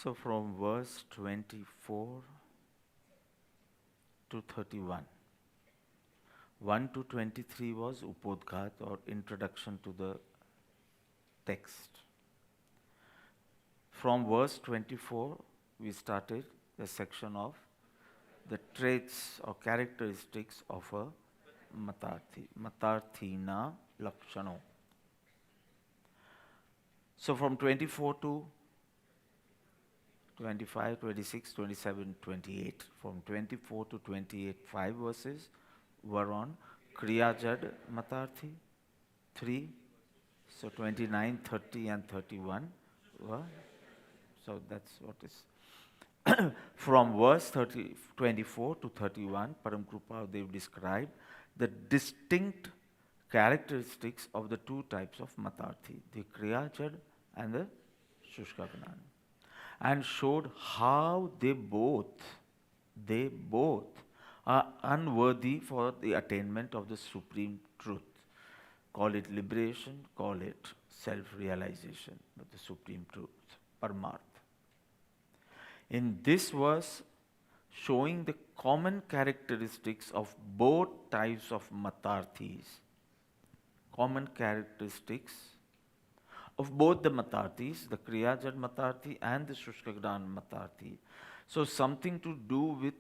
So from verse 24 to 31. 1 to 23 was Upodghat or introduction to the text. From verse 24, we started the section of the traits or characteristics of a Matarthi, Matarthina Lakshano. So from 24 to 25, 26, 27, 28. From 24 to 28, 5 verses were on Kriyajad Matarthi, 3. So 29, 30 and 31 were. So that's what is. From verse 24 to 31, Param Krupa Dev described the distinct characteristics of the two types of Matarthi, the Kriyajad and the Shushkagnan, and showed how they both are unworthy for the attainment of the supreme truth. Call it liberation, call it self-realization, but the supreme truth, Paramarth. In this verse, showing the common characteristics of both types of Matarthis, common characteristics of both the Matarthis, the Kriyajad Matarthi and the Shushkagnan Matarthi. So something to do with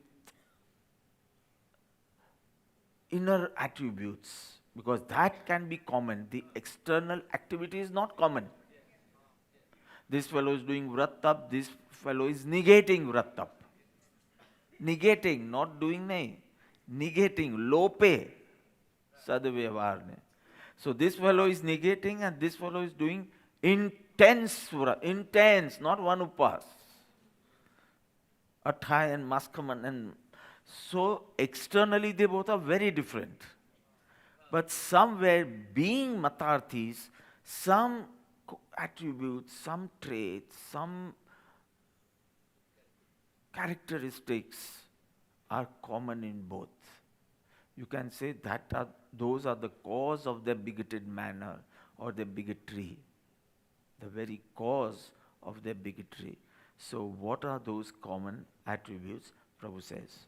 inner attributes, because that can be common. The external activity is not common. This fellow is doing vrattap, this fellow is negating vrattap. Negating, not doing nahi. Negating, lope, sadvyavharne. So this fellow is negating and this fellow is doing intense, not one upas. Athai and Maskaman. And so externally they both are very different. But somewhere being Matarthis, some attributes, some traits, some characteristics are common in both. You can say that those are the cause of their bigoted manner or their bigotry, the very cause of their bigotry. So what are those common attributes? Prabhu says,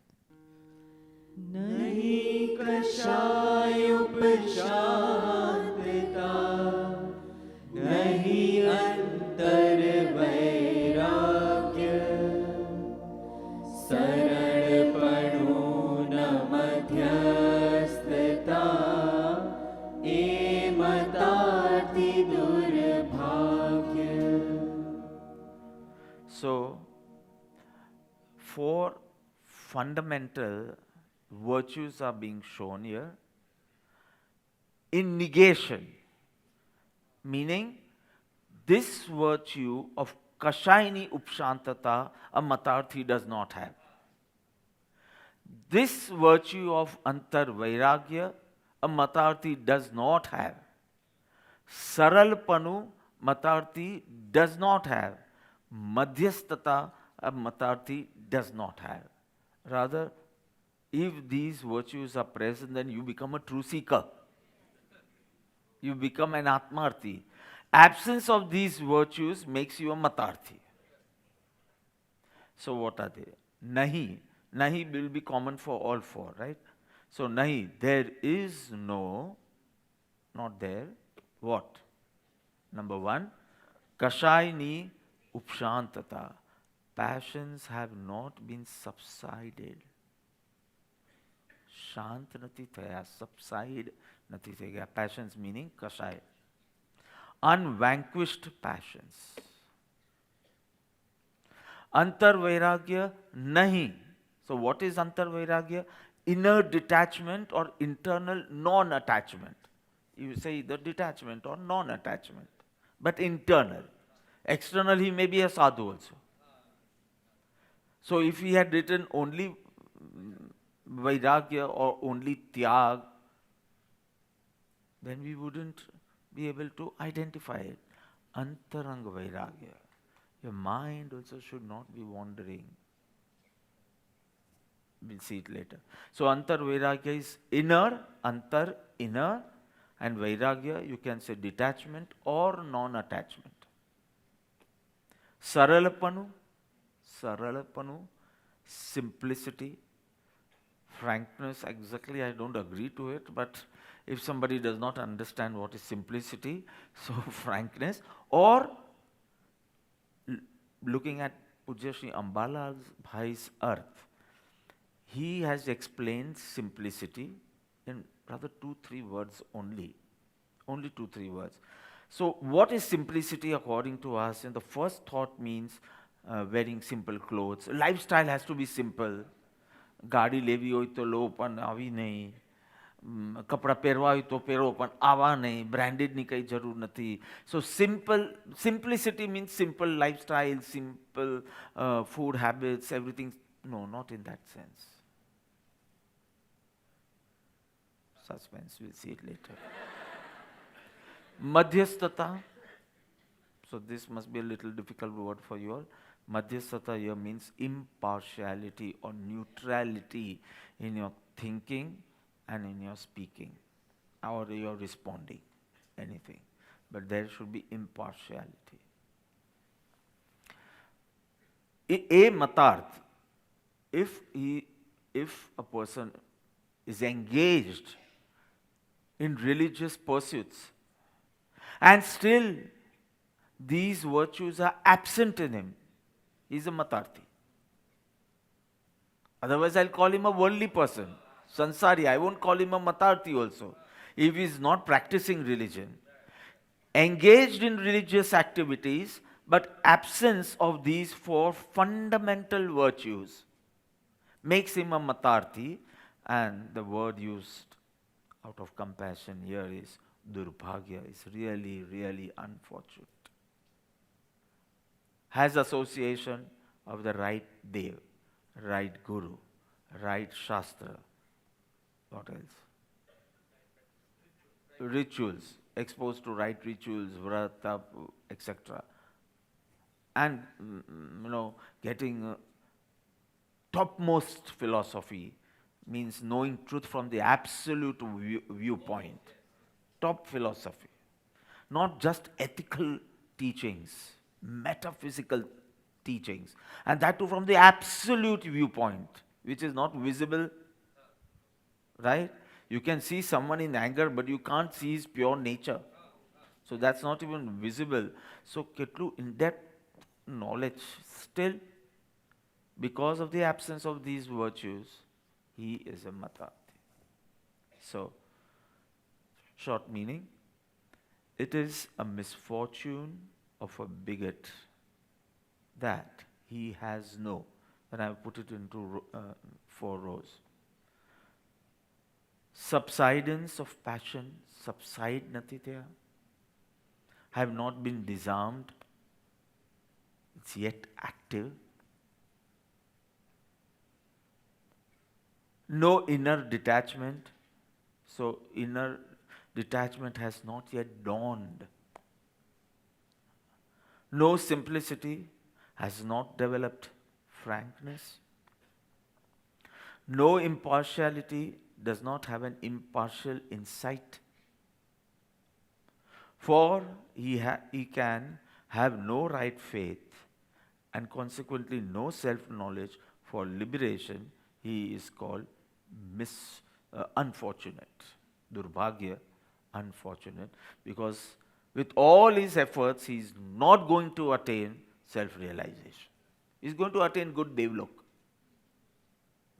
Nahi kashay upshantita, nahi antar vairagya, saradpanu na madhyasthita, ematati durbhagya. so 4 fundamental virtues are being shown here in negation, meaning this virtue of Kashayini Upshantata a Matarthi does not have. This virtue of Antar Vairagya a Matarthi does not have. Saralpanu Matarthi does not have. Madhyastata a Matarthi does not have. Rather, if these virtues are present, then you become a true seeker. You become an Atmarthi. Absence of these virtues makes you a Matarthi. So what are they? Nahi. Nahi will be common for all 4, right? So nahi, there is no, not there. What? Number 1, Kashayini Upshantata. Passions have not been subsided. Shant nati thaya, subside nati thaya. Passions meaning kashay. Unvanquished passions. Antar Vairagya nahi. So what is Antar Vairagya? Inner detachment or internal non-attachment. You say either detachment or non-attachment, but internal. External, he may be a sadhu also. So if he had written only Vairagya or only Tyag, then we wouldn't be able to identify it. Antarang Vairagya. Your mind also should not be wandering. We'll see it later. So Antar Vairagya is inner, Antar inner, and Vairagya you can say detachment or non-attachment. Saralapanu, saralapanu, simplicity, frankness. Exactly, I don't agree to it, but if somebody does not understand what is simplicity, so frankness, or looking at Pujya Shri Ambalal's Bhai's Earth, he has explained simplicity in rather 2-3 words only. Only 2-3 words. So, what is simplicity according to us? And the first thought means wearing simple clothes. Lifestyle has to be simple. ગાડી લેવી હોય તો લો પણ આવી નહીં, કપડાં પહેરવા હોય તો પહેરો પણ આવા નહીં, બ્રાન્ડેડની કંઈ જરૂર નથી. સો simplicity means simple lifestyle, simple food habits, everything. No, not in that sense. Suspense, we'll see it later. Madhyastata. So this must be a little difficult word for you all. Madhyastata here means impartiality or neutrality in your thinking and in your speaking or your responding, anything. But there should be impartiality. A matarth, if a person is engaged in religious pursuits and still these virtues are absent in him, he is a matarthi. Otherwise, I'll call him a worldly person, sansari. I won't call him a matarthi also. If he is not practicing religion, engaged in religious activities, but absence of these 4 fundamental virtues makes him a matarthi, and the word used out of compassion here is durbhagya, is really, really unfortunate. Has association of the right Dev, right Guru, right Shastra. What else? Rituals, exposed to right rituals, vrata, etc. And, getting topmost philosophy means knowing truth from the absolute viewpoint. Top philosophy. Not just ethical teachings, metaphysical teachings, and that too from the absolute viewpoint, which is not visible, right? You can see someone in anger, but you can't see his pure nature. So that's not even visible. So ketlu in-depth knowledge still, because of the absence of these virtues, he is a matarthi. So, short meaning, it is a misfortune of a bigot that he has no, and I have put it into 4 rows. Subsidence of passion, subside nathi thaya, have not been disarmed, it's yet active. No inner detachment, so inner detachment has not yet dawned. No simplicity, has not developed frankness. No impartiality, does not have an impartial insight. For he can have no right faith and consequently no self-knowledge. For liberation, he is called unfortunate. Durbhagya, unfortunate, because with all his efforts, he is not going to attain self-realization. He is going to attain good devlok.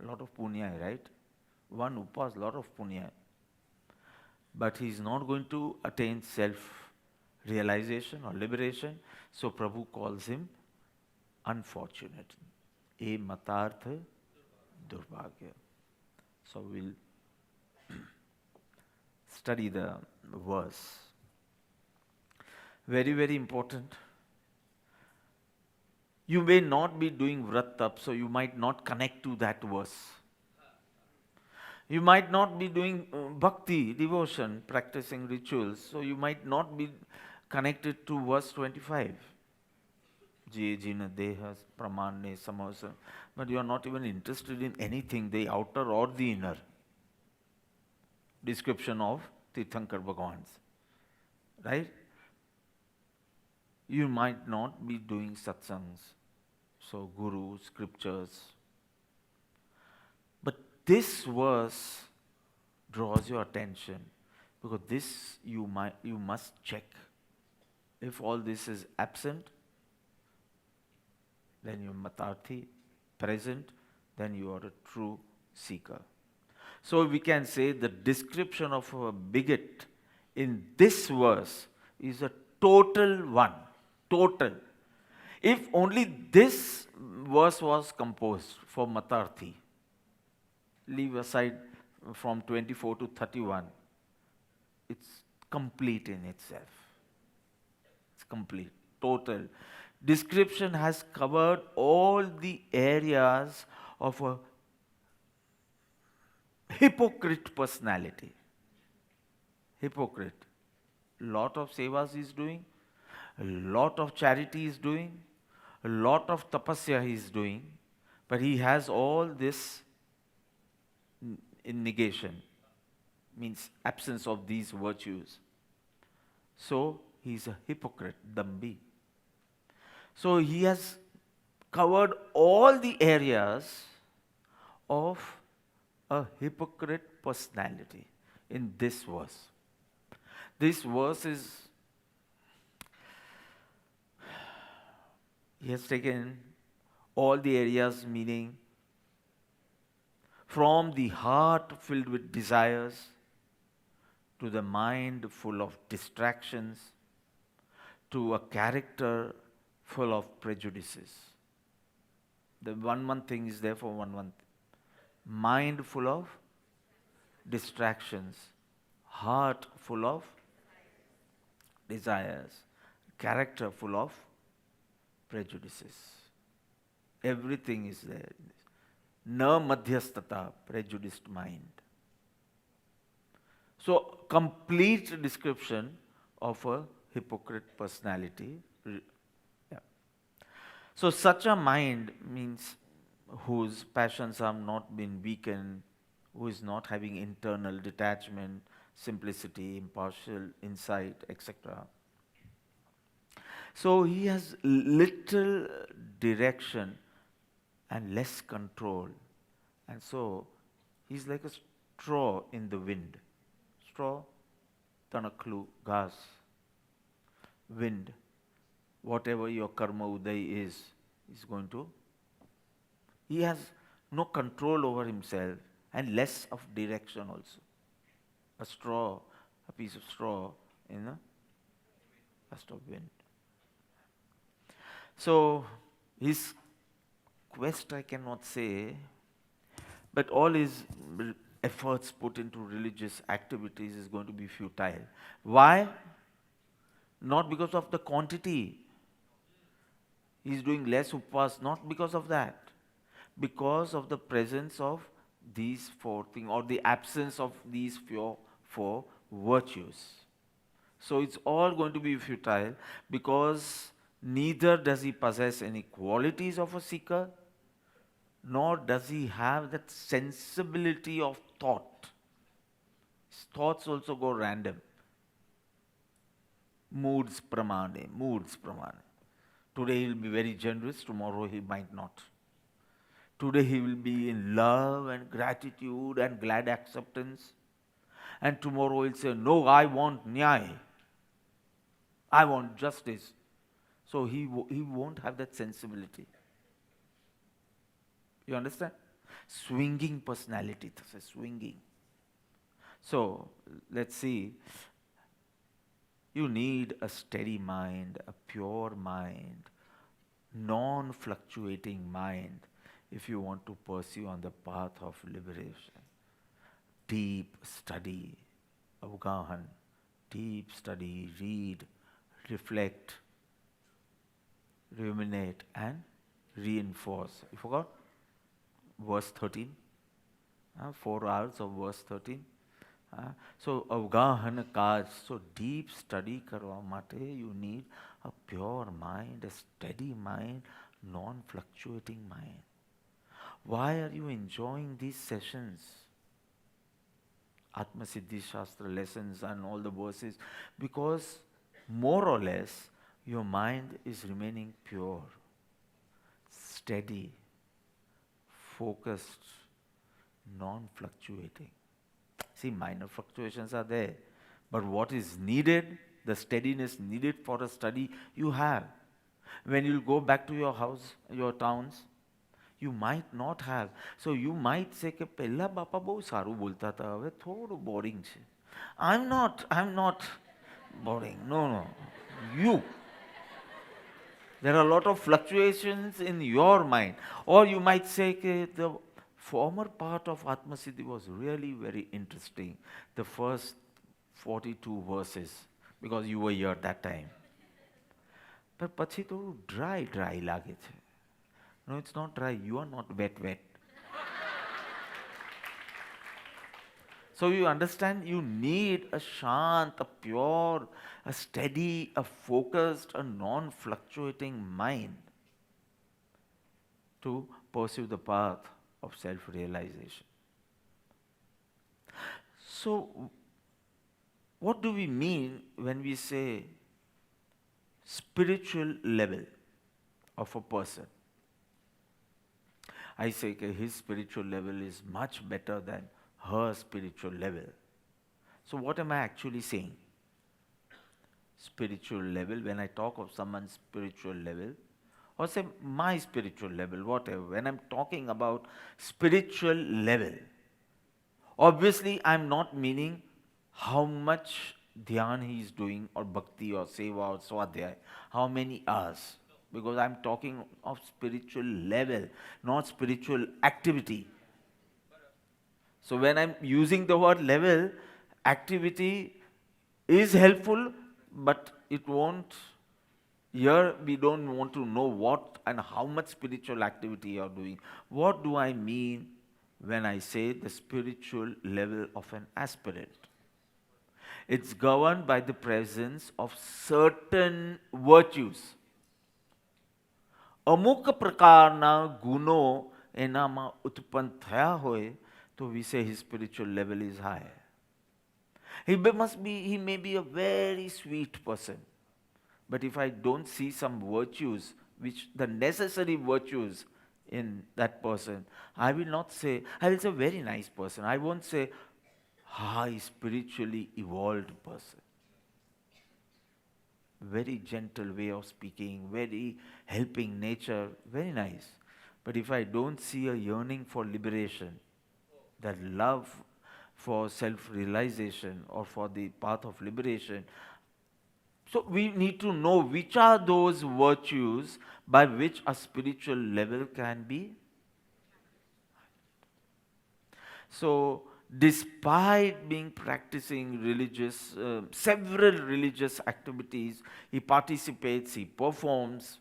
A lot of punya, right? One upas, lot of punya. But he is not going to attain self-realization or liberation. So Prabhu calls him unfortunate. A matartha durbhagya. So we'll study the verse. Very, very important. You may not be doing vrat tap, so you might not connect to that verse. You might not be doing bhakti, devotion, practicing rituals, so you might not be connected to verse 25. Jiye jina dehas pramane samasa. But you are not even interested in anything, the outer or the inner description of Tirthankar Bhagavans. Right? You might not be doing satsangs. So guru, scriptures. But this verse draws your attention because this you must check. If all this is absent, then you're matarthi, present, then you are a true seeker. So we can say the description of a bigot in this verse is a total one. Total. If only this verse was composed for matarthi, leave aside from 24 to 31, it's complete in itself. It's complete, total. Description has covered all the areas of a hypocrite personality. Hypocrite. Lot of sevas he is doing, a lot of charity he is doing, a lot of tapasya he is doing, but he has all this in negation, means absence of these virtues. So he is a hypocrite, dambi. So he has covered all the areas of a hypocrite personality in this verse. This verse is, he has taken all the areas, meaning from the heart filled with desires to the mind full of distractions to a character full of prejudices. The 1 month thing is there for 1 month. Mind full of distractions, heart full of desires, character full of prejudices. Everything is there. Na madhyastata, prejudiced mind. So, complete description of a hypocrite personality. Yeah. So, such a mind means whose passions have not been weakened, who is not having internal detachment, simplicity, impartial insight, etc. So he has little direction and less control. And so he's like a straw in the wind. Straw, tanaklu, ghas, wind. Whatever your karma uday is going to. He has no control over himself and less of direction also. A straw, a piece of straw in a gust of wind. So his quest I cannot say, but all his efforts put into religious activities is going to be futile. Why? Not because of the quantity. He is doing less upas, not because of that. Because of the presence of these 4 things or the absence of these four virtues. So it's all going to be futile because neither does he possess any qualities of a seeker, nor does he have that sensibility of thought. His thoughts also go random. Moods pramane. Today he will be very generous, tomorrow he might not. Today he will be in love and gratitude and glad acceptance. And tomorrow he'll say, no, I want nyay. I want justice. So he won't have that sensibility. You understand? Swinging personality, swinging. So let's see. You need a steady mind, a pure mind, non-fluctuating mind if you want to pursue on the path of liberation. Deep study, avgahan, deep study, read, reflect, ruminate and reinforce. You forgot? Verse 13. 4 hours of verse 13. So, avgahan kaj, so deep study karwa mate, you need a pure mind, a steady mind, non-fluctuating mind. Why are you enjoying these sessions? Atma Siddhi Shastra lessons and all the verses, because more or less your mind is remaining pure, steady, focused, non-fluctuating. See, minor fluctuations are there, but what is needed, the steadiness needed for a study, you have. When you go back to your house, your towns, you might not have. So you might say કે પહેલા બાપા બહુ સારું બોલતા હતા, હવે થોડું boring છે. I'm not boring. No. You. There are a lot of fluctuations in your mind. Or you might say that the former part of Atma Siddhi was really very interesting. The first 42 verses, because you were here at that time. But પછી થોડું dry લાગે છે. No, it's not dry. You are not wet. So you understand, you need a shant, a pure, a steady, a focused, a non-fluctuating mind to pursue the path of self-realization. So, what do we mean when we say spiritual level of a person? I say that his spiritual level is much better than her spiritual level. So what am I actually saying? Spiritual level, when I talk of someone's spiritual level, or say my spiritual level, whatever, when I'm talking about spiritual level, obviously I'm not meaning how much dhyan he is doing, or bhakti, or seva, or swadhyay, how many hours, because I'm talking of spiritual level, not spiritual activity. So when I'm using the word level, activity is helpful, but it won't, here we don't want to know what and how much spiritual activity you are doing. What do I mean when I say the spiritual level of an aspirant? It's governed by the presence of certain virtues. અમુક પ્રકારના ગુણો એનામાં ઉત્પન્ન થયા હોય તો we say his spiritual level is high. He may be a very sweet person, but if I don't see some virtues, which the necessary virtues in that person, I will not say, I will say very nice person. I won't say high spiritually evolved person. Very gentle way of speaking, very helping nature, very nice. But if I don't see a yearning for liberation, that love for self-realization or for the path of liberation, so we need to know which are those virtues by which a spiritual level can be. So, despite being practicing several religious activities, he participates, he performs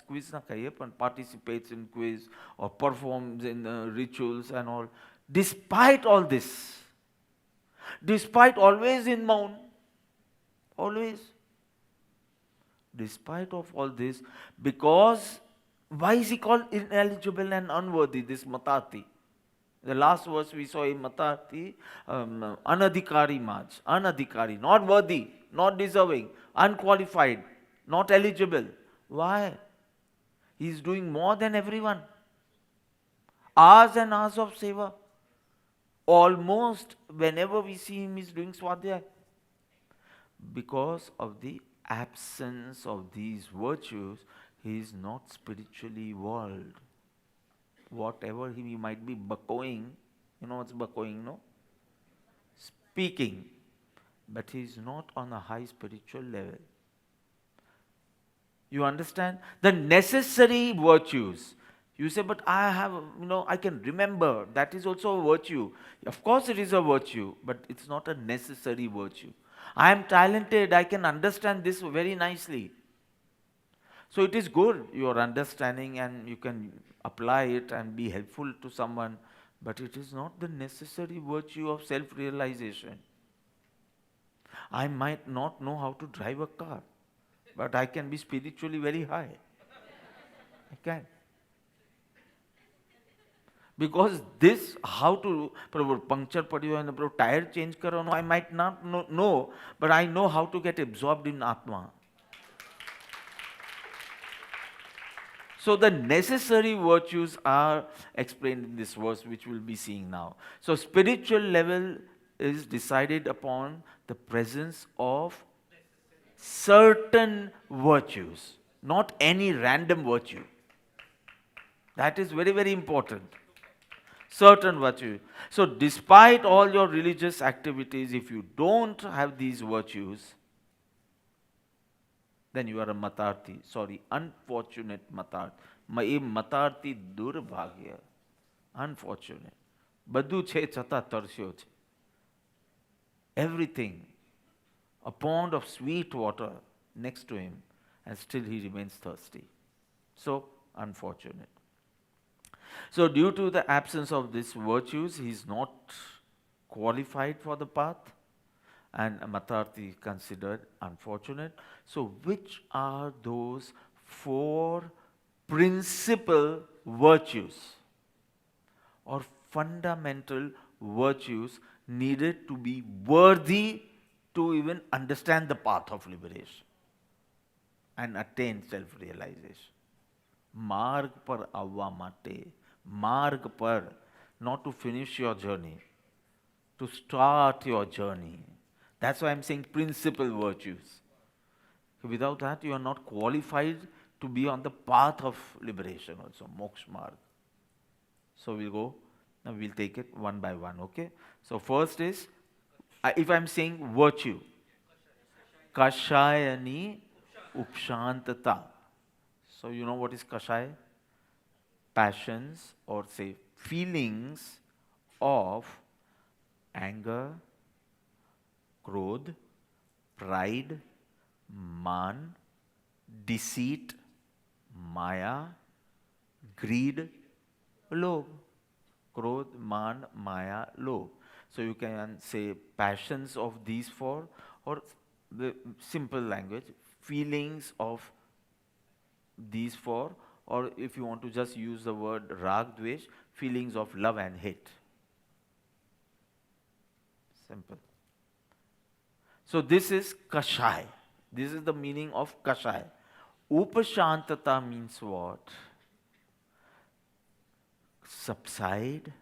quiz na kahiye, but participates in quiz or performs in rituals and all. Despite all this, despite always in Maun, despite of all this, because why is he called ineligible and unworthy, this Matati? The last verse we saw in Matati, anadhikari Maj, anadhikari, not worthy, not deserving, unqualified, not eligible. Why? He is doing more than everyone. Hours and hours of seva. Almost whenever we see him, he is doing swadhyay. Because of the absence of these virtues, he is not spiritually evolved. Whatever he might be bakoing, you know what's bakoing, no? Speaking. But he is not on a high spiritual level. You understand? The necessary virtues. You say, but I have, I can remember. That is also a virtue. Of course it is a virtue, but it's not a necessary virtue. I am talented. I can understand this very nicely. So it is good, your understanding, and you can apply it and be helpful to someone, but it is not the necessary virtue of self-realization. I might not know how to drive a car, but I can be spiritually very high. I can. Because this, how to, puncture padyo and tire change karano, I might not know, but I know how to get absorbed in Atma. So the necessary virtues are explained in this verse, which we'll be seeing now. So spiritual level is decided upon the presence of certain virtues, not any random virtue. That is very, very important. Certain virtue. So despite all your religious activities, if you don't have these virtues, then you are a matarthi. Sorry, unfortunate matarth. A મતાર્થી દુર્ભાગ્ય. Unfortunate. બધું છે છતાં તરસ્યો છે. Everything. A pond of sweet water next to him, and still he remains thirsty. So unfortunate. So due to the absence of these virtues, he is not qualified for the path, and Matarthi is considered unfortunate. So which are those four principal virtues or fundamental virtues needed to be worthy to even understand the path of liberation and attain self-realization? માર્ગ પર આવવા માટે, માર્ગ પર, not to finish your journey, to start your journey. That's why I'm saying principal virtues. Without that, you are not qualified to be on the path of liberation also, moksha marg. So we'll go, now we'll take it one by one, okay? So first is, if I'm saying virtue, kashayani upshantata. So you know what is kashaya? Passions, or say feelings of anger, krodh, pride, man, deceit, maya, greed, lobh. Krodh, man, maya, lobh. So you can say passions of these four, or the simple language, feelings of these four, or if you want to just use the word rag, dvesh, feelings of love and hate. Simple. So this is kashai. This is the meaning of kashai. Upashantata means what? Subside,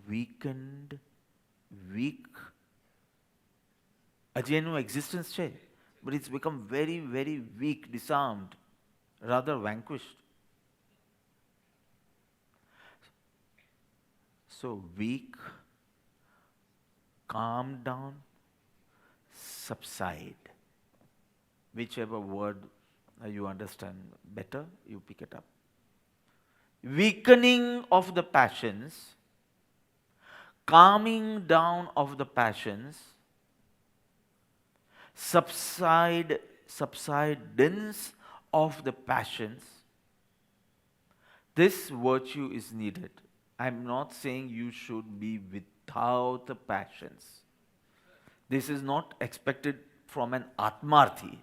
weakened, weak. હજી એનું existence છે, but it's become very, very weak, disarmed, rather vanquished. So weak, calm down, subside. Whichever word you understand better, you pick it up. Weakening of the passions, calming down of the passions, subsidence of the passions. This virtue is needed. I'm not saying you should be without the passions. This is not expected from an atmarthi.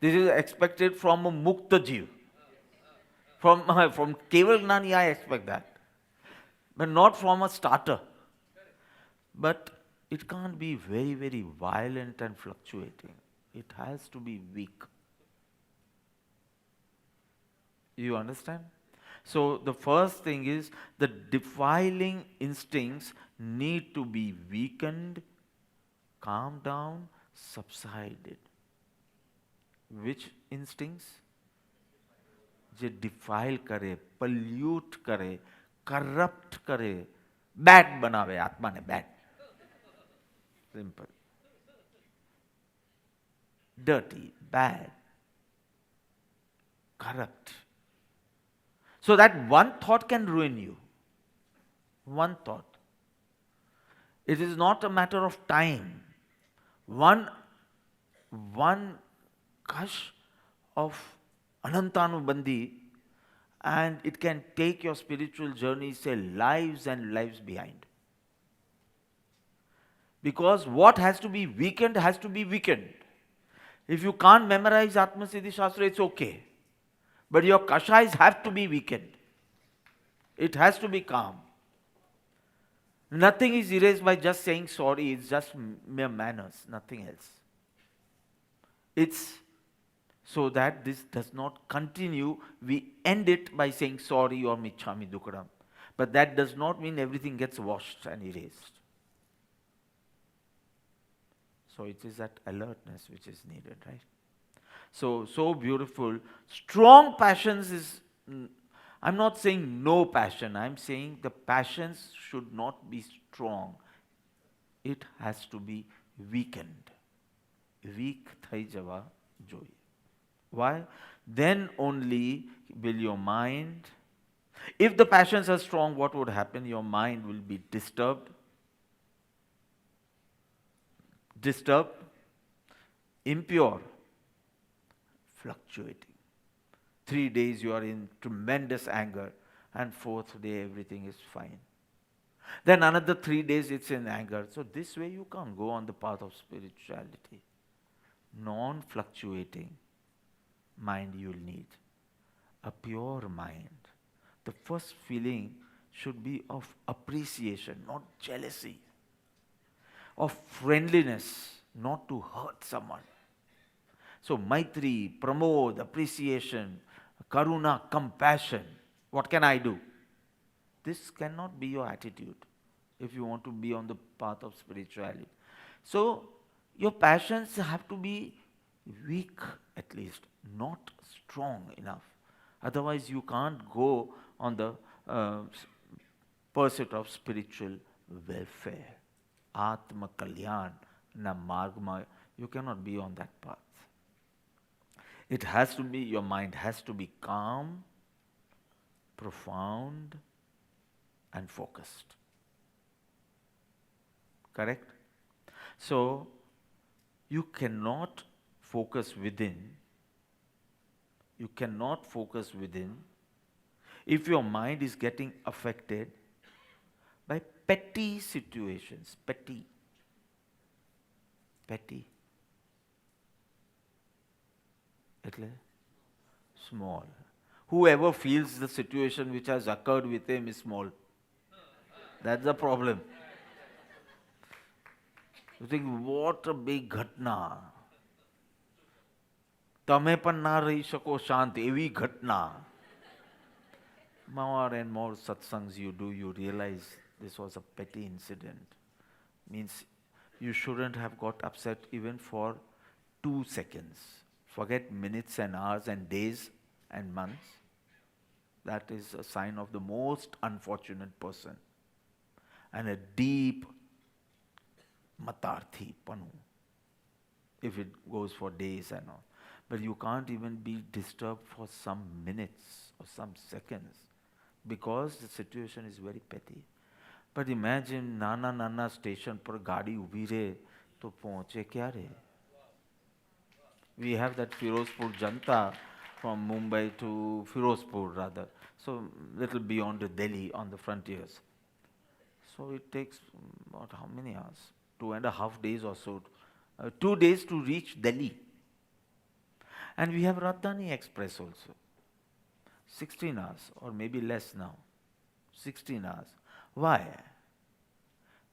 This is expected from a mukta jiv. From Keval Gnani, I expect that. But not from a starter. But it can't be very, very violent and fluctuating. It has to be weak. You understand? So the first thing is, the defiling instincts need to be weakened, calmed down, subsided. Which instincts? જે defile કરે, pollute કરે, corrupt કરે, bad બનાવે આત્માને, bad. Simple. Dirty, bad, corrupt. So that one thought can ruin you. One thought. It is not a matter of time. One gush of Anantanubandhi, and it can take your spiritual journey, say, lives and lives behind. Because what has to be weakened has to be weakened. If you can't memorize Atma Siddhi Shastra, it's okay. But your kashais have to be weakened. It has to be calm. Nothing is erased by just saying sorry. It's just mere manners, nothing else. It's so that this does not continue. We end it by saying sorry or michhami dukadam. But that does not mean everything gets washed and erased. So it is that alertness which is needed, right? So beautiful. Strong passions is, I'm not saying no passion, I'm saying the passions should not be strong. It has to be weakened. Weak thai java joy. Why? Then only will your mind, if the passions are strong, what would happen? Your mind will be disturbed, impure, fluctuating. 3 days you are in tremendous anger, and 4th day everything is fine. Then another 3 days it's in anger. So this way you can't go on the path of spirituality. Non-fluctuating mind you'll need. A pure mind. The first feeling should be of appreciation, not jealousy. Of friendliness, not to hurt someone. So Maitri, Pramod, appreciation, Karuna, compassion. What can I do? This cannot be your attitude if you want to be on the path of spirituality. So your passions have to be weak at least, not strong enough. Otherwise you can't go on the pursuit of spiritual welfare. Atma Kalyan, na margma, you cannot be on that path. It has to be, your mind has to be calm, profound, and focused. Correct? So, you cannot focus within. You cannot focus within if your mind is getting affected by petty situations. Petty. એટલે small. Whoever feels the situation which has occurred with him is small. That's the problem. You think, what a big ghatna. તમે પણ ના રહી શકો શાંત એવી ઘટના. More and more satsangs you do, you realize this was a petty incident. Means you shouldn't have got upset even for 2 seconds. Forget minutes and hours and days and months. That is a sign of the most unfortunate person. And a deep matarthi panu, if it goes for days and all. But you can't even be disturbed for some minutes or some seconds because the situation is very petty. But imagine nana station par gaadi ubhi rahe to pahunche kyare. We have that Firozpur Janta from Mumbai to Firozpur rather. So little beyond Delhi on the frontiers. So it takes about how many hours? 2.5 days or so. 2 days to reach Delhi. And we have Rajdhani Express also. 16 hours or maybe less now. 16 hours. Why?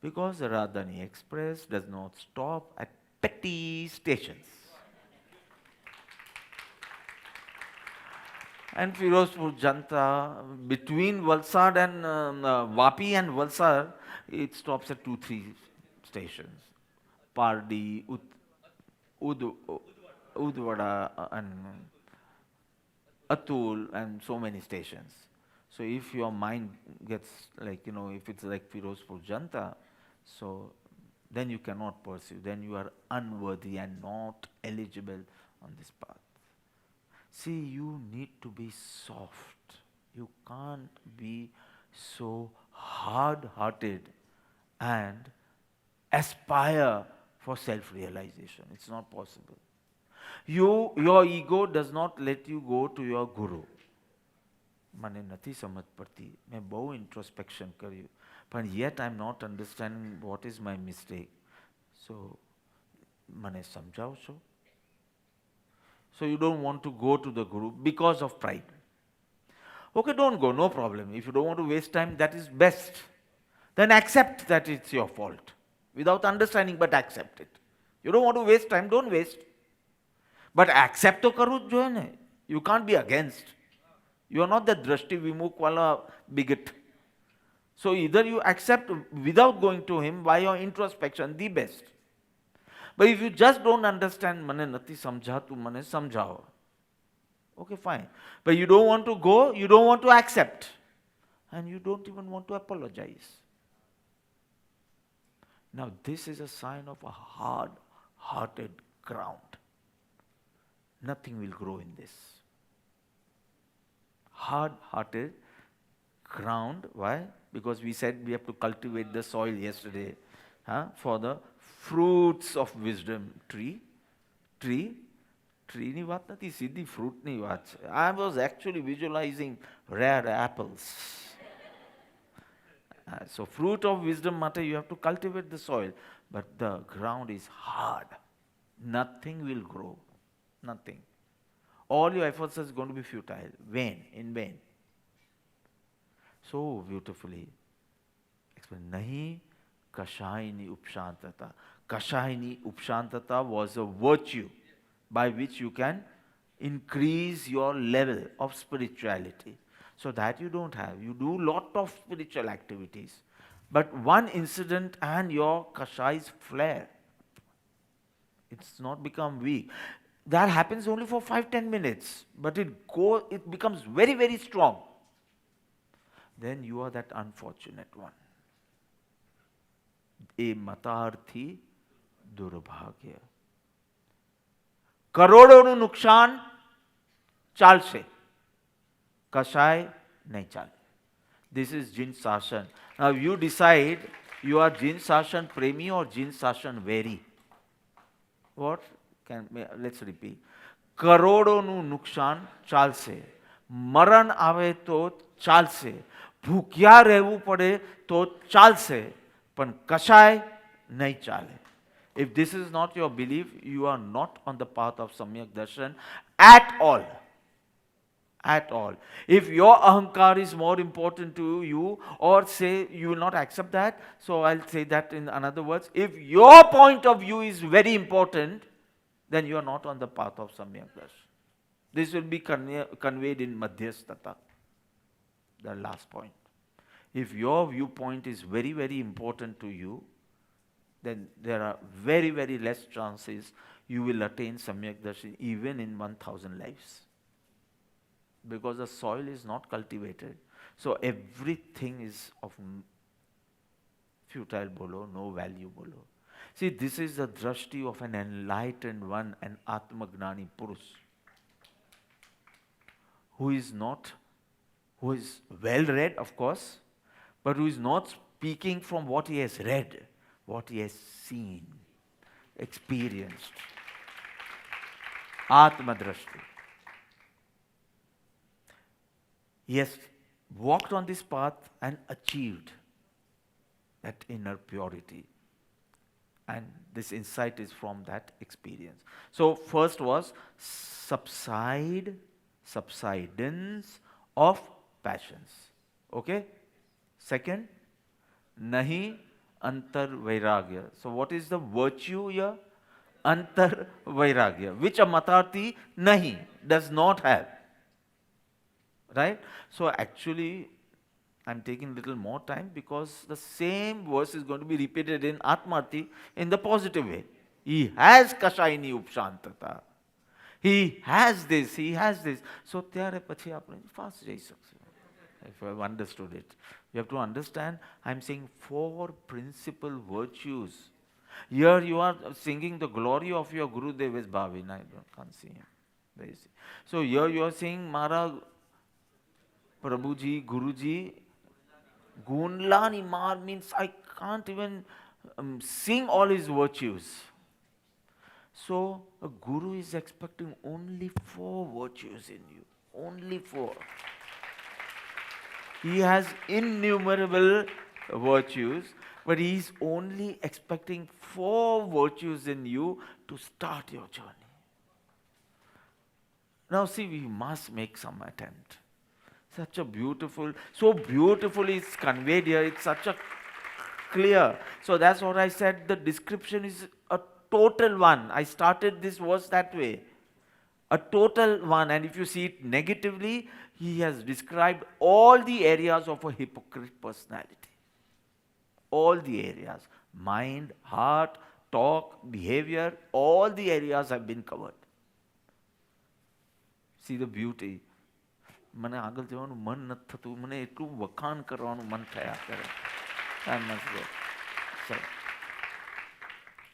Because the Rajdhani Express does not stop at petty stations. And Firozpur Janta, between Valsad and Vapi and Valsad, it stops at 2-3 stations. Pardi, Udvada and Atul and so many stations. So if your mind gets like, if it's like Firozpur Janta, so then you cannot pursue. Then you are unworthy and not eligible on this path. See, you need to be soft. You can't be so hard-hearted and aspire for self-realization. It's not possible. Your ego does not let you go to your guru. મને નથી સમજ પડતી. મેં બહુ introspection કર્યું. But yet I'm not understanding what is my mistake. So, મને સમજાવો છો? So you don't want to go to the guru because of pride. Okay, don't go, no problem. If you don't want to waste time, that is best. Then accept that it's your fault. Without understanding, but accept it. You don't want to waste time, don't waste. But accept તો કરવું જ જોઈએ ને. You can't be against. You are not the drashti vimukh wala bigot. So either you accept without going to him by your introspection, the best. But if you just don't understand, મને નથી સમજાતું, મને સમજાવો. Okay, fine. But you don't want to go, you don't want to accept. And you don't even want to apologize. Now this is a sign of a hard-hearted ground. Nothing will grow in this. Hard-hearted ground. Why? Because we said we have to cultivate the soil yesterday for the fruits of wisdom tree. Treeની વાત નથી, સીધી fruitની વાત છે. I was actually visualizing rare apples. So fruit of wisdom matter, you have to cultivate the soil. But the ground is hard. Nothing will grow. Nothing. All your efforts is going to be futile, vain, in vain. So beautifully explained. Nahi kashayini upshantata. Kashayini upshantata was a virtue by which you can increase your level of spirituality. So that you don't have. You do lot of spiritual activities. But one incident and your kashais flare. It's not become weak. That happens only for 5-10 minutes. But it becomes very, very strong. Then you are that unfortunate one. A matarthi durbhagya. કરોડોનું નુકસાન ચાલશે, કશાય નહીં ચાલે. This is Jin Sashan. Now you decide you are Jin Sashan premi or Jin Sashan vary. What? Let's repeat. કરોડોનું નુકસાન ચાલશે, મરણ આવે તો ચાલશે, ભૂખ્યા રહેવું પડે તો ચાલશે, પણ કશાય નહીં ચાલે. If this is not your belief, you are not on the path of Samyak Darshan at all. At all. If your ahankar is more important to you, or say you will not accept that, so I'll say that in another words. If your point of view is very important, then you are not on the path of Samyak Darshan. This will be conveyed in Madhyastata, the last point. If your viewpoint is very, very important to you, then there are very, very less chances you will attain Samyak Darshan even in 1,000 lives. Because the soil is not cultivated. So everything is of futile bolo, no value bolo. See, this is the drashti of an enlightened one, an Atmagnani Purush, who is well read, of course, but who is not speaking from what he has read, what he has seen, experienced. Atmadrashti. He has walked on this path and achieved that inner purity. And this insight is from that experience. So first was subsidence of passions. Okay? Second, nahi antar vairagya. So what is the virtue here? Antar vairagya, which a matarthi nahi, does not have. Right? So actually, I'm taking a little more time because the same verse is going to be repeated in Atmarthi in the positive way. He has Kashayini Upshantata. He has this, he has this. So ત્યારે પછી આપણે fast જઈ શકશું. If you have understood it. You have to understand, I'm saying 4 principal virtues. Here you are singing the glory of your Gurudev is Bhavin. I can't see him. Where is he? So here you are saying Mara Prabhuji, Guruji, Gunlani Mar means I can't even sing all his virtues. So a guru is expecting only 4 virtues in you. Only 4. He has innumerable virtues, but he is only expecting 4 virtues in you to start your journey. Now see, we must make some attempt. Such a beautiful, so beautifully it's conveyed here, it's such a clear. So that's what I said, the description is a total one. I started this verse that way. A total one. And if you see it negatively, he has described all the areas of a hypocrite personality. All the areas. Mind, heart, talk, behavior, all the areas have been covered. See the beauty. મને આગળ જવાનું મન નથી થતું, મને એટલું વખાણ કરવાનું મન થયા કરે. I must go. So,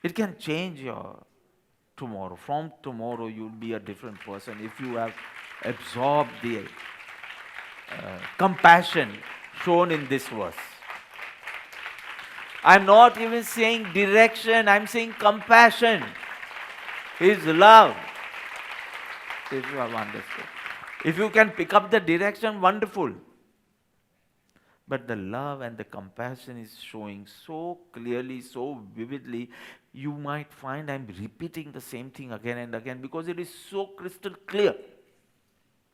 it can change your tomorrow. From tomorrow, you'll be a different person if you have absorbed the compassion shown in this verse. I'm not even saying direction, I'm saying compassion. His love. If you have understood. If you can pick up the direction, wonderful. But the love and the compassion is showing so clearly, so vividly, you might find I'm repeating the same thing again and again because it is so crystal clear.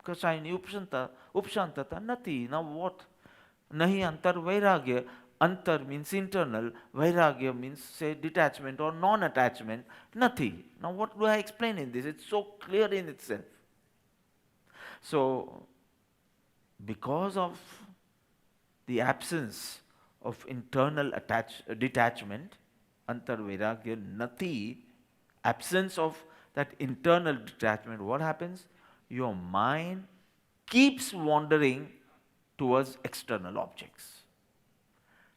Kashayani upshantata nati. Now what? Nahi antar vairagya. Antar means internal. Vairagya means say detachment or non-attachment. Nati. Now what do I explain in this? It's so clear in itself. So, because of the absence of internal detachment, antar vairagya nati, absence of that internal detachment, what happens? Your mind keeps wandering towards external objects.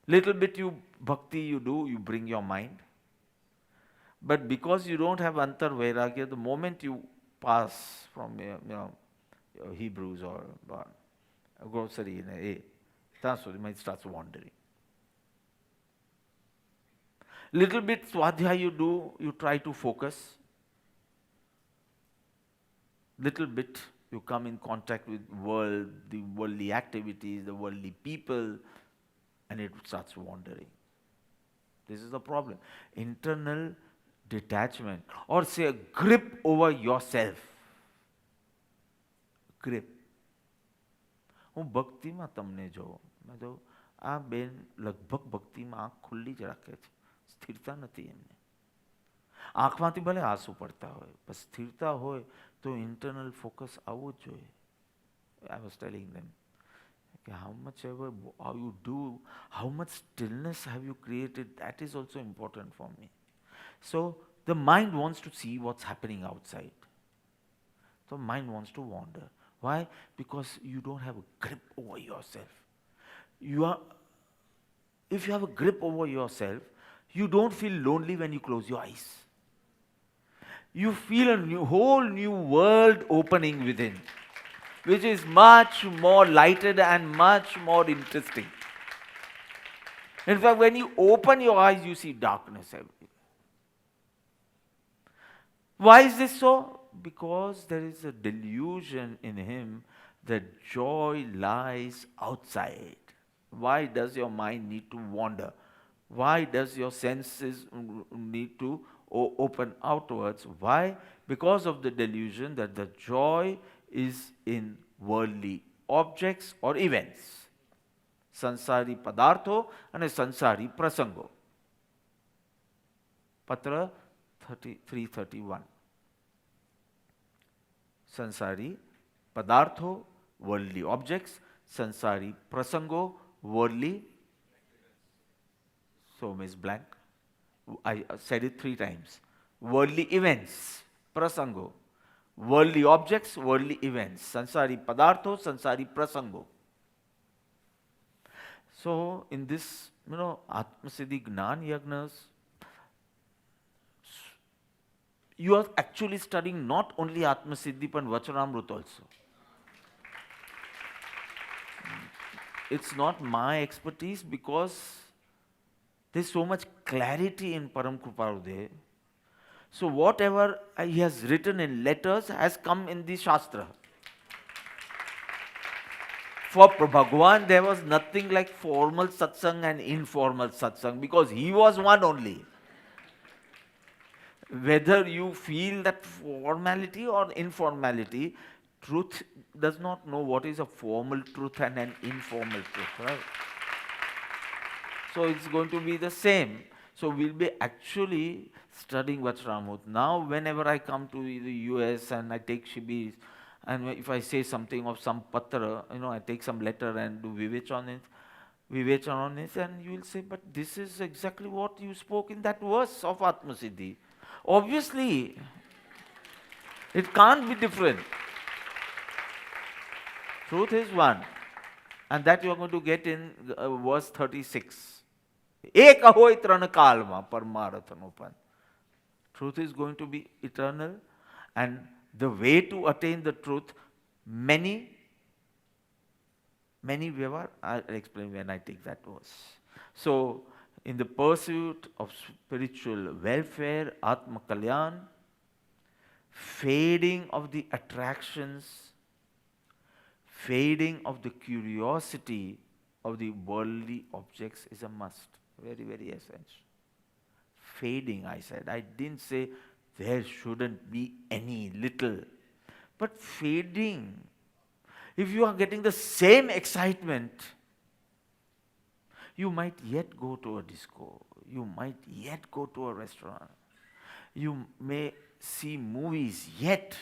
Little bit bhakti you do, you bring your mind. But because you don't have antar vairagya, the moment you pass from your Hebrews or a grocery in your mind starts wandering. Little bit swadhyaya you do, you try to focus. Little bit you come in contact with the worldly activities, the worldly people, and it starts wandering. This is the problem. Internal detachment, or say a grip over yourself. Grip. હું ભક્તિમાં તમને જોઉં, મેં જોઉં આ બેન લગભગ ભક્તિમાં આંખ ખુલ્લી જ રાખે છે, સ્થિરતા નથી એમને. આંખમાંથી ભલે આંસુ પડતા હોય, પણ સ્થિરતા હોય તો ઇન્ટરનલ ફોકસ આવવું જ જોઈએ. I was telling them, how much ever how you do, how much stillness have you created, that is also important for me. So the mind wants to see what's happening outside. So mind wants to wander. Why? Because you don't have a grip over yourself. If you have a grip over yourself, you don't feel lonely when you close your eyes. You feel a whole new world opening within, which is much more lighted and much more interesting. In fact, when you open your eyes, you see darkness everywhere. Why is this so? Because there is a delusion in him that joy lies outside. Why does your mind need to wander? Why does your senses need to open outwards? Why? Because of the delusion that the joy is in worldly objects or events. Sansari padartho and sansari prasango. Patra 331. Sansari padartho, worldly objects. Sansari prasango, worldly. So Miss Blank. I said it 3 times. Worldly events, prasango. Worldly objects, worldly events. Sansari padartho, sansari prasango. So in this, Atmasiddhi Gnan Yagnas, you are actually studying not only Atmasiddhi but Vachanamrut also. It's not my expertise because there's so much clarity in Param Kripaludev. So whatever he has written in letters has come in the Shastra. For Bhagavan, there was nothing like formal satsang and informal satsang because he was one only. Whether you feel that formality or informality, truth does not know what is a formal truth and an informal truth, right? So it's going to be the same. So we'll be actually studying Vajramut. Now whenever I come to the US and I take Shibis, and if I say something of some patra, I take some letter and do Vivechana on it, and you will say, but this is exactly what you spoke in that verse of Atmasiddhi. Obviously, it can't be different. Truth is one. And that you are going to get in verse 36. Ek ahoy trana kalma parmarathanupan. Truth is going to be eternal, and the way to attain the truth, many vyavhar, I'll explain when I take that verse. So, in the pursuit of spiritual welfare, Atma Kalyan, fading of the attractions, fading of the curiosity of the worldly objects is a must. Very, very essential. Fading, I said. I didn't say there shouldn't be any little. But fading. If you are getting the same excitement, you might yet go to a disco. You might yet go to a restaurant. You may see movies yet.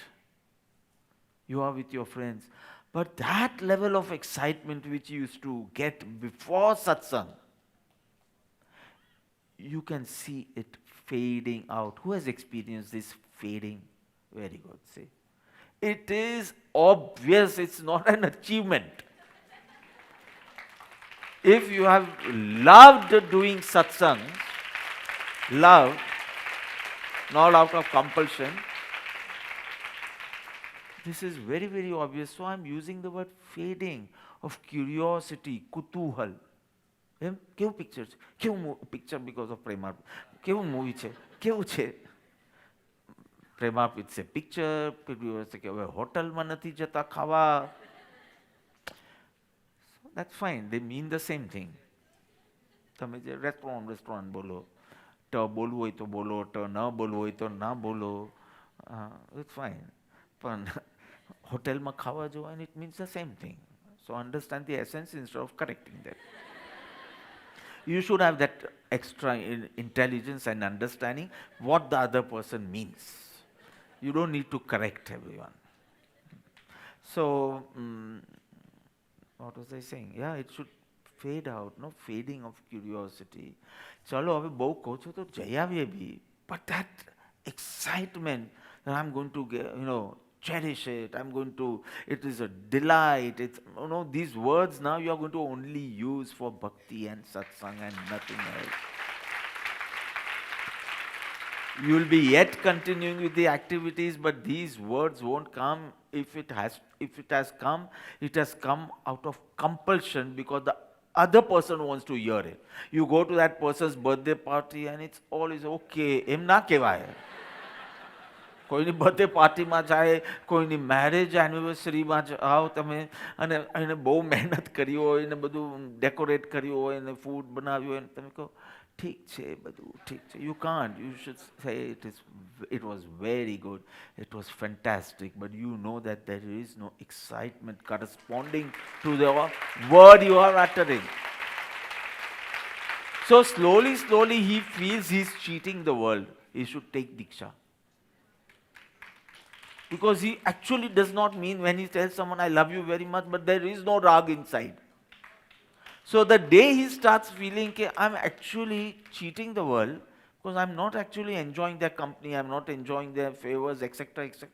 You are with your friends. But that level of excitement which you used to get before satsang, you can see it fading out. Who has experienced this fading? Very good, see. It is obvious, it's not an achievement. If you have loved doing satsang, love, not out of compulsion, this is very, very obvious. So I'm using the word fading of curiosity, kutuhal. કેવું picture છે? કેવું picture because of પ્રેમાર્પ? કેવું movie છે? કેવું છે? પ્રેમાર્પ it's A picture, પેલું હશે કે હવે હોટલમાં નથી જતા ખાવા. That's fine, they mean the same thing. તમે જે રેસ્ટોરન્ટ બોલો, ટ બોલવું હોય તો બોલો, ટ ન બોલવું હોય તો ના બોલો. It's fine. પણ હોટેલમાં ખાવા જવા, and it means the same thing. So understand the essence instead of correcting that. You should have that extra intelligence and understanding what the other person means. You don't need to correct everyone. So, what was I saying? Yeah, it should fade out, no fading of curiosity. Chalo, હવે બહુ કહો છો તો જઈ આવીએ બી. But that excitement that I'm going to get, cherish it, it is a delight, these words now you are going to only use for bhakti and satsang and nothing else. You will be yet continuing with the activities, but these words won't come. If it has come, it has come out of compulsion because the other person wants to hear it. You go to that person's birthday party and it's always okay. એમ ના કહેવાય. કોઈની birthday પાર્ટીમાં જાય, કોઈની marriage એનિવર્સરીમાં આવો તમે, અને એને બહુ મહેનત કરી હોય ને બધું ડેકોરેટ કર્યું હોય ને ફૂડ બનાવ્યું હોય ને તમે કહો ઠીક છે બધું ઠીક છે. You can't. You should say it was very good, it was fantastic, but you know that there is no excitement corresponding to the word you are uttering. So slowly he feels he's cheating the world. He should take Diksha. Because he actually does not mean when he tells someone, I love you very much, but there is no rag inside. So the day he starts feeling, I'm actually cheating the world, because I'm not actually enjoying their company, I'm not enjoying their favors, etc., etc.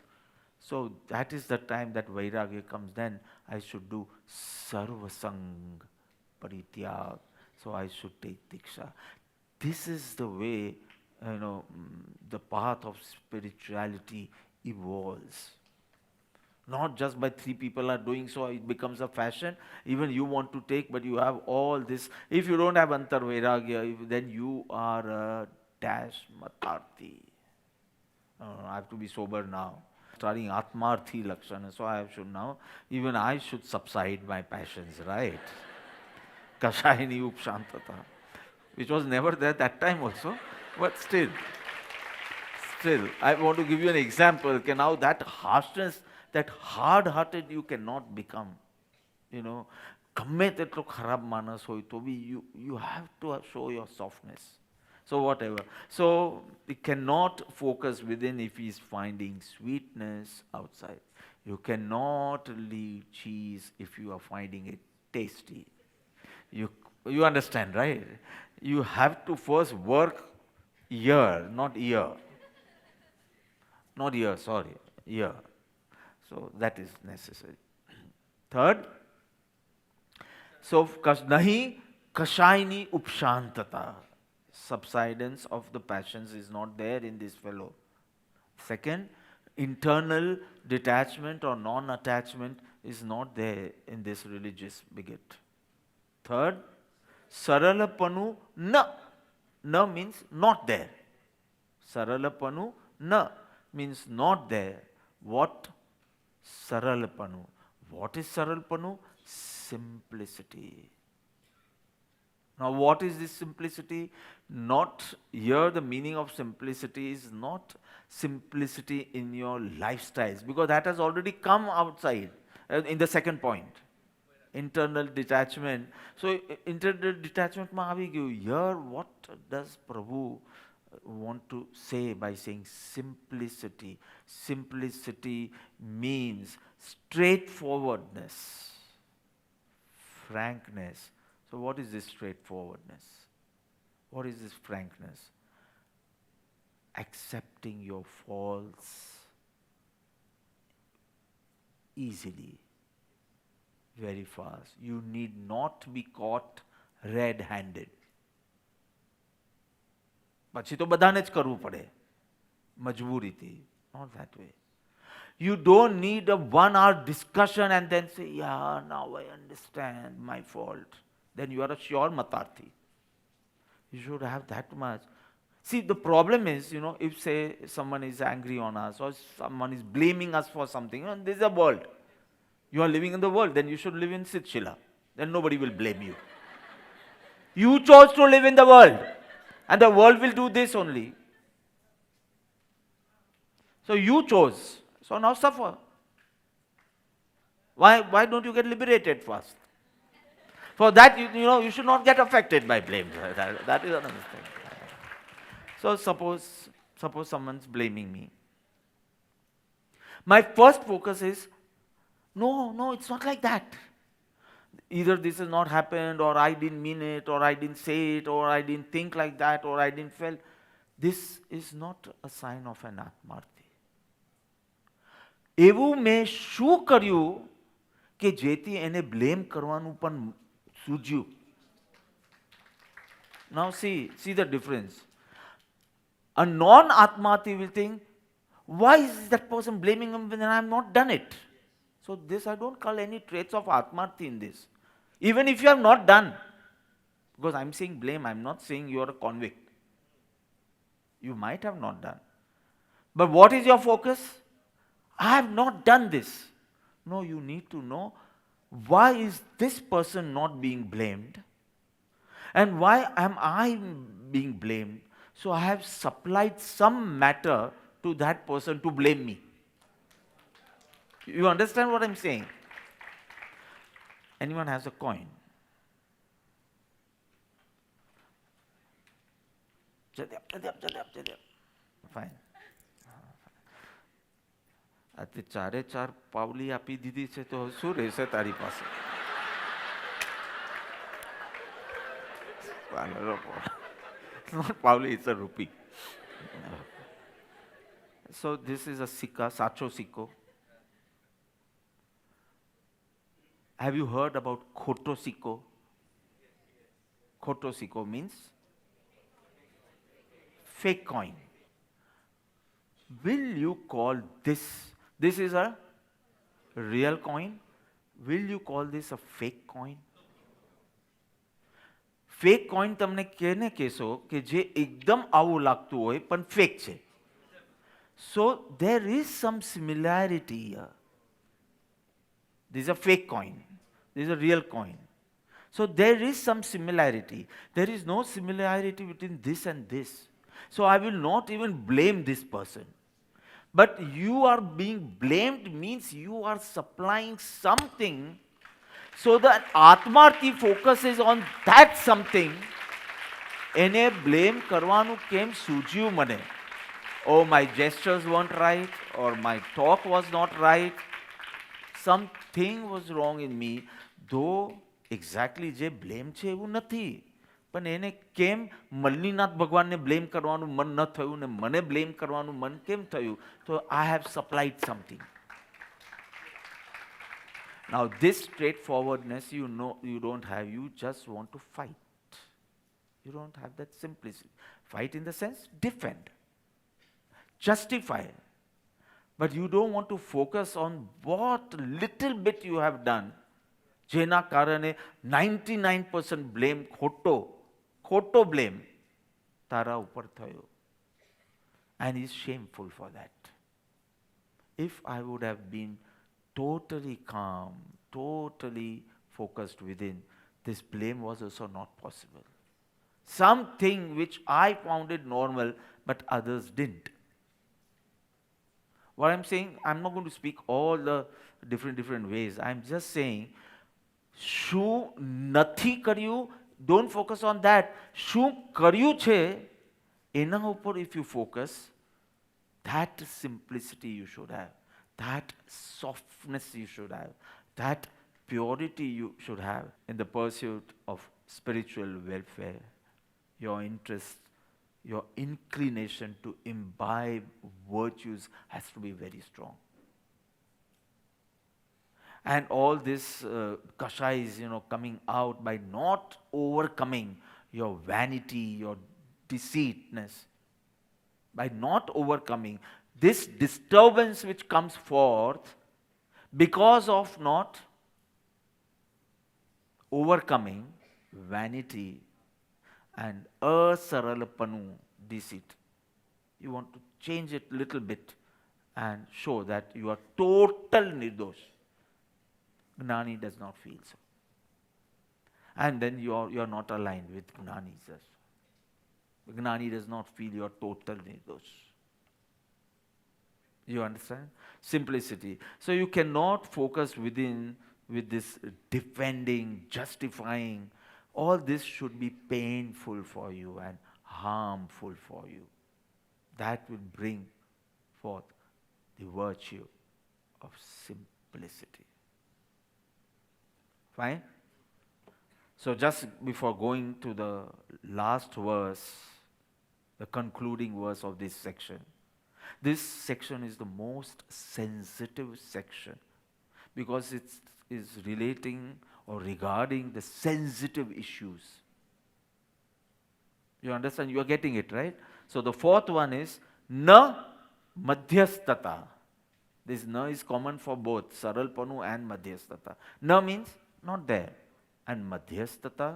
So that is the time that Vairagya comes. Then I should do Sarvasang Parityag. So I should take Diksha. This is the way, the path of spirituality evolves. Not just by 3 people are doing so, it becomes a fashion. Even you want to take, but you have all this. If you don't have Antar Vairagya, then you are a dash matarthi. I have to be sober now. Starting Atmarthi Lakshana, so even I should subside my passions, right? Kashayini Upshantata, which was never there that time also, but still, I want to give you an example. Okay, now that harshness, that hard-hearted you cannot become. ગમે તેટલો ખરાબ માણસ હોય તો બી you have to show your softness. So whatever. So he cannot focus within if he is finding sweetness outside. You cannot leave cheese if you are finding it tasty. You, you understand, right? You have to first work ear, not ear. Not ear, sorry, ear. So that is necessary. Third, so nahi kashayini upshantata. Subsidence of the passions is not there in this fellow. Second, internal detachment or non-attachment is not there in this religious bigot. Third, saralapanu na. Na means not there. Saralapanu na means not there. What? Saralapanu. What is saralpanu? Simplicity. Now, what is this simplicity? Not here, the meaning of simplicity is not simplicity in your lifestyles, because that has already come outside in the second point. Internal detachment. So, internal detachment ma avi gyu. Here, what does Prabhu want to say by saying simplicity? Simplicity means straightforwardness, frankness. So what is this straightforwardness? What is this frankness? Accepting your faults easily, very fast. You need not be caught red-handed. પછી તો બધાને જ કરવું પડે મજબૂરીથી. Not that way. You don't need a 1-hour discussion and then say, yeah, now I understand my fault. Then you are a sure matarthi. You should have that much. See, the problem is, if say someone is angry on us or someone is blaming us for something, this is a world. You are living in the world, then you should live in Sitshila. Then nobody will blame you. You chose to live in the world, and the world will do this only. So you chose. So now suffer. Why don't you get liberated first? For that, you should not get affected by blame. That is another thing. So suppose someone's blaming me. My first focus is, no, it's not like that. Either this has not happened, or I didn't mean it, or I didn't say it, or I didn't think like that, or I didn't feel. This is not a sign of an atmarthi. એવું મેં શું કર્યું કે જેથી એને blame કરવાનું પણ સૂઝ્યું? Now see the difference. A non-atmarthi will think, why is that person blaming him when I have not done it? So this, I don't call any traits of atmarthi in this. Even if you have not done. Because I'm saying blame, I'm not saying you are a convict. You might have not done. But what is your focus? I have not done this. No, you need to know, why is this person not being blamed? And why am I being blamed? So I have supplied some matter to that person to blame me. You understand what I'm saying? Anyone has a coin? Fine. તે ચારે ચાર પાવલી આપી દીધી છે, તો શું રહેશે તારી પાસે? It's not પાવલી, it's a rupee. So this is a sikka, sacho sikko. Have you heard about khoto sikko? Khoto sikko means fake coin. Will you call this is a real coin? Will you call this a fake coin? Fake coin તમને કેને કહેશો કે જે એકદમ આવું લાગતું હોય પણ ફેક છે. So there is some similarity here. This is a fake coin. This is a real coin. So there is some similarity. There is no similarity between this and this. So I will not even blame this person. But you are being blamed means you are supplying something, so that atmarthi focuses on that something એને blame કરવાનું કેમ સૂઝ્યું મને? Oh, my gestures weren't right, or my talk was not right. Something was wrong in me, though exactly જે blame છે એવું નથી. પણ એને કેમ મલ્લીનાથ ભગવાનને બ્લેમ કરવાનું મન ન થયું ને મને બ્લેમ કરવાનું મન કેમ થયું? તો I have supplied something. Now this straightforwardness, you know, you don't have. You just want to fight. You don't have that simplicity. Fight in the sense, defend, justify. But you don't want to focus on what little bit you have done, જેના કારણે 99% blame ખોટો blame તારા ઉપર થયો. And he's shameful for that. If I would have been totally calm, totally focused within, this blame was also not possible. Something which I found it normal, but others didn't. What I'm saying, I'm not going to speak all the different ways. I'm just saying, શું નથી કર્યું, don't focus on that. શું કર્યું છે, એના ઉપર if you focus, that simplicity you should have. That softness you should have, that purity you should have in the pursuit of spiritual welfare. Your interest, your inclination to imbibe virtues has to be very strong. And all this kasha is, coming out by not overcoming your vanity, your deceitness. By not overcoming this disturbance which comes forth because of not overcoming vanity and asaralapanu, deceit. You want to change it little bit and show that you are total nirdosh. Gnani does not feel so. And then you are not aligned with Gnanis. Gnani does not feel you are total nirdosh. You understand? Simplicity. So you cannot focus within with this defending, justifying. All this should be painful for you and harmful for you. That will bring forth the virtue of simplicity. Fine? So just before going to the last verse, the concluding verse of this section, this section is the most sensitive section because it is relating or regarding the sensitive issues. You understand? You are getting it, right? So the fourth one is na madhyastata. This na is common for both saralpanu and madhyastata. Na means not there. And madhyastata,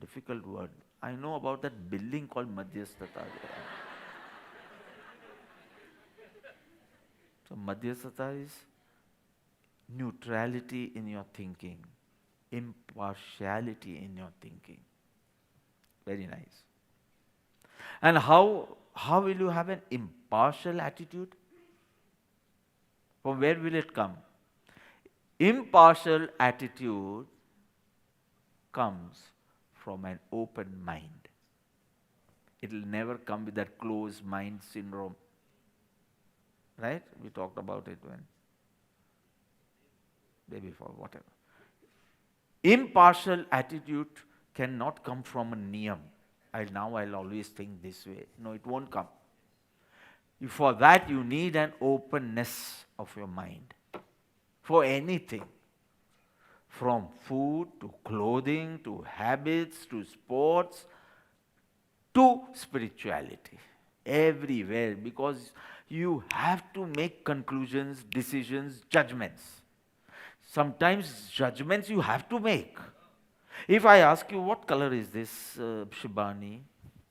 difficult word. I know about that building called madhyastata. So madhyastata is neutrality in your thinking, impartiality in your thinking. Very nice. And how will you have an impartial attitude? From where will it come? Impartial attitude comes from an open mind. It will never come with that closed mind syndrome. Right? We talked about it when day before, whatever. Impartial attitude cannot come from a niyam. I'll always think this way. No, it won't come. For that you need an openness of your mind. For anything. From food to clothing to habits to sports to spirituality. Everywhere. Because you have to make conclusions, decisions, judgments. Sometimes judgments you have to make. If I ask you, what color is this Shibani?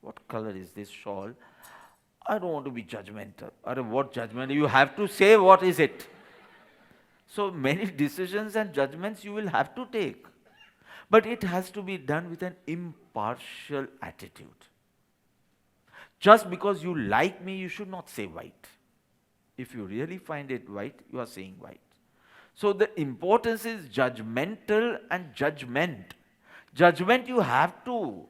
What color is this shawl? I don't want to be judgmental. What judgment? You have to say what is it. So many decisions and judgments you will have to take. But it has to be done with an impartial attitude. Just because you like me, you should not say white. If you really find it white, you are saying white. So the importance is judgmental and judgment. Judgment you have to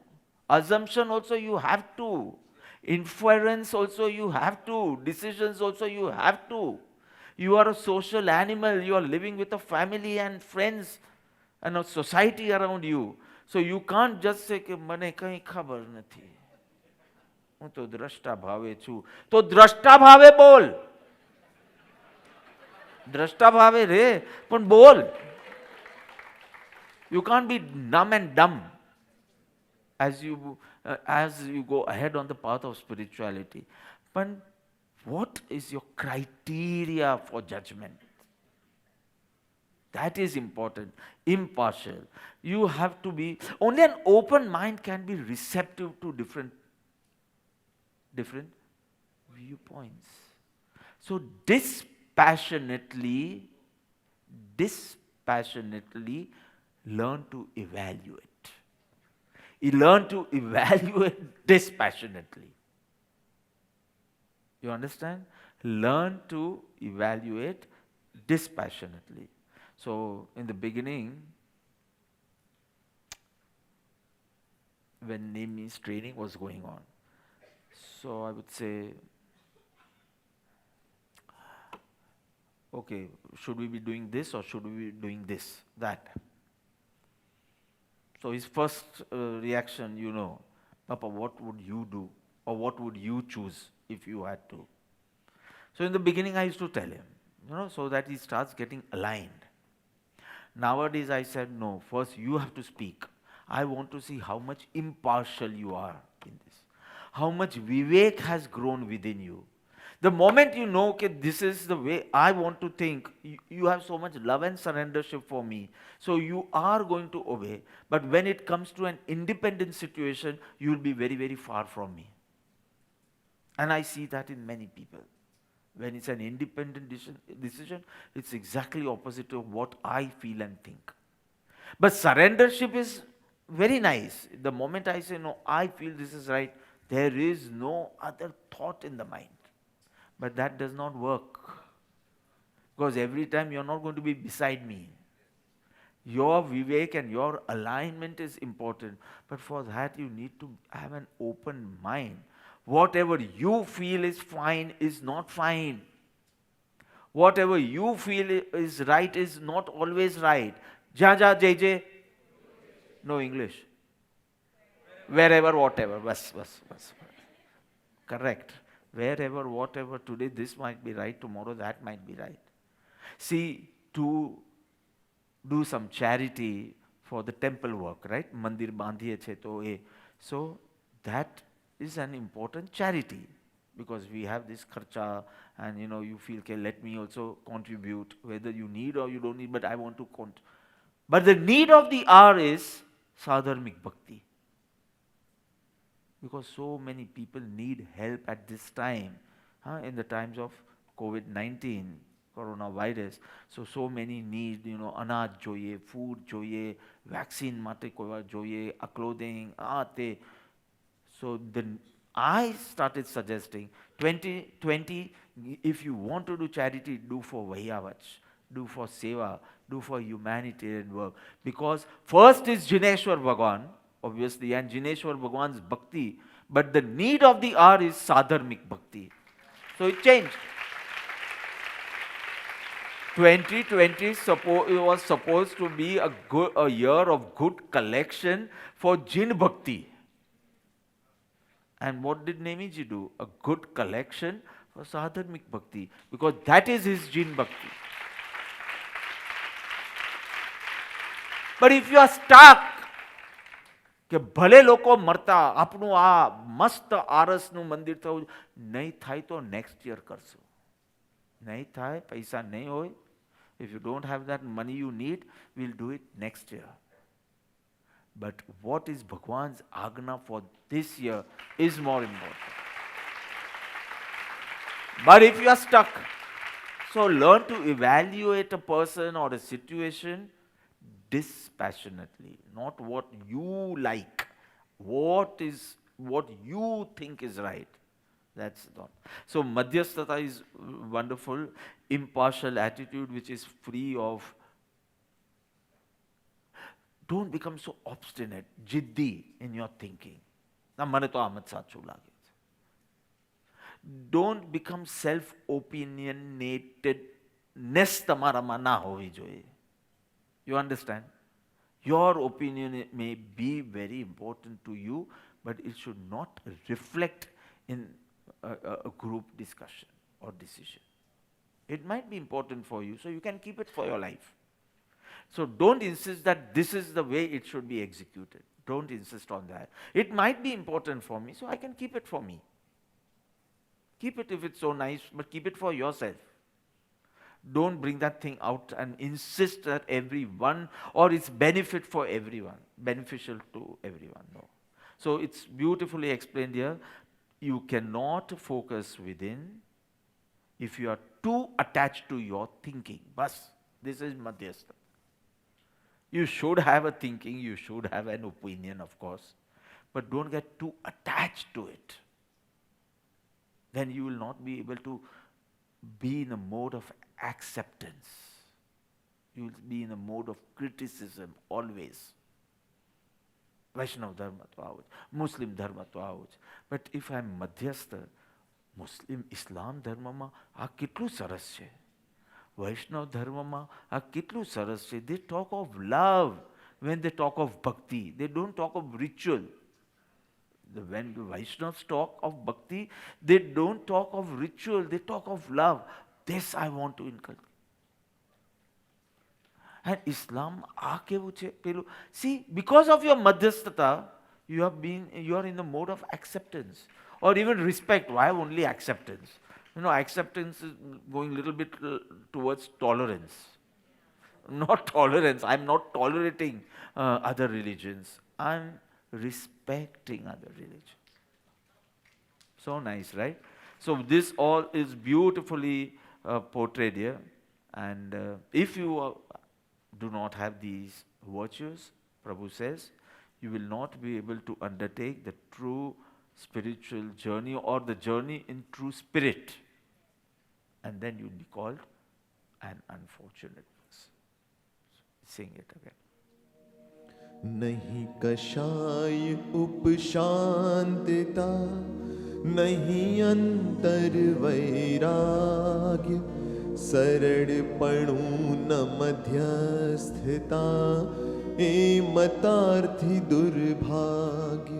Assumption also you have to. Inference also you have to. Decisions also you have to. You are a social animal. You are living with a family and friends and a society around you. So you can't just say કે મને કંઈ ખબર નથી. હું તો દ્રષ્ટા ભાવે છું. તો દ્રષ્ટા ભાવે બોલ. દ્રષ્ટા ભાવે રે પણ બોલ. You can't be numb and dumb as you go ahead on the path of spirituality. But what is your criteria for judgment? That is important. Impartial. You have to be, only an open mind can be receptive to different viewpoints. So dispassionately learn to evaluate. You learn to evaluate dispassionately. You understand? Learn to evaluate dispassionately. So in the beginning, when Nemi's training was going on, so I would say, okay, should we be doing this or should we be doing this, that? So his first reaction, Papa, what would you do? Or what would you choose if you had to? So in the beginning, I used to tell him, so that he starts getting aligned. Nowadays, I said, no, first you have to speak. I want to see how much impartial you are in this. How much vivek has grown within you. The moment you know, okay, this is the way I want to think, you have so much love and surrendership for me. So you are going to obey. But when it comes to an independent situation, you will be very, very far from me. And I see that in many people. When it's an independent decision, it's exactly opposite of what I feel and think. But surrendership is very nice. The moment I say, no, I feel this is right, there is no other thought in the mind. But that does not work. Because every time you're not going to be beside me. Your vivek and your alignment is important. But for that, you need to have an open mind. Whatever you feel is fine is not fine. Whatever you feel is right is not always right. Ja, JJ. No English. Wherever, whatever. Bas. Correct. Wherever, whatever. Today this might be right. Tomorrow that might be right. See, to do some charity for the temple work, right? Mandir bandhiye che to e. So that is an important charity because we have this kharcha and you feel, okay, let me also contribute, whether you need or you don't need, but I want to contribute. But the need of the hour is sadharmik bhakti. Because so many people need help at this time, in the times of COVID-19, coronavirus. So many need, anaj જોઈએ, food જોઈએ, vaccine માટે કોઈ જોઈએ, a clothing, તે. So then I started suggesting 2020, if you want to do charity, do for Vahyavach, do for Seva, do for humanitarian work. Because first is Jineshwar Bhagwan, obviously, and Jineshwar Bhagwan's bhakti, but the need of the hour is sadharmik bhakti. So it changed. 2020 was supposed to be a year of good collection for Jin Bhakti. And what did Nemiji do? A good collection for Sadharmik Bhakti. Because that is his Jin Bhakti. But if you are stuck, કે ભલે લોકો મરતા આપણું આ મસ્ત આરસનું મંદિર થવું નહીં થાય તો નેક્સ્ટ યર કરશું. નહીં થાય, પૈસા નહીં હોય. If you don't have that money you need, we'll do it next year. But what is Bhagwan's agna for this year is more important. But if you are stuck, so learn to evaluate a person or a situation dispassionately, not what you like, what you think is right. That's not. So Madhyasthata is wonderful, impartial attitude which is free of. Don't become so obstinate, jiddi in your thinking. ના મને તો આમ જ સાચું લાગે છે. Don't become self ઓપિનિયનેટેડનેસ તમારામાં ના હોવી જોઈએ. You understand? Your opinion may be very important to you, but it should not reflect in a group discussion or decision. It might be important for you, so you can keep it for your life. So don't insist that this is the way it should be executed. Don't insist on that. It might be important for me, so I can keep it for me. Keep it if it's so nice, but keep it for yourself. Don't bring that thing out and insist that everyone, or it's benefit for everyone, beneficial to everyone. No. So it's beautifully explained here. You cannot focus within if you are too attached to your thinking. Bas, this is Madhyastha. You should have a thinking, you should have an opinion, of course, but don't get too attached to it. Then you will not be able to be in a mode of acceptance. You will be in a mode of criticism always. Vaishnav dharma to aavo, Muslim dharma to aavo. But if I am madhyastha, Muslim Islam dharma ma આ કેટલું સરસ છે. વૈષ્ણવ ધર્મમાં આ કેટલું સરસ છે. They talk of love when they talk of bhakti. They don't talk of ritual. When the Vaishnavas talk of bhakti, they don't talk of ritual, they talk of love. This I want to inculcate. And Islam, કેવું છે પેલું, see, because of your madhyasthata, you are in the mode of acceptance or even respect. Why only acceptance? Acceptance is going a little bit towards tolerance. Not tolerance. I'm not tolerating other religions. I'm respecting other religions. So nice, right? So this all is beautifully portrayed here. And if you do not have these virtues, Prabhu says, you will not be able to undertake the true spiritual journey or the journey in true spirit. And then you will be called an unfortunate person. Sing it again. नहीं कषाय उपशांतता, नहीं अंतर वैराग्य, सरड़पणु न मध्यस्थता, ए मतार्थी दुर्भाग्य.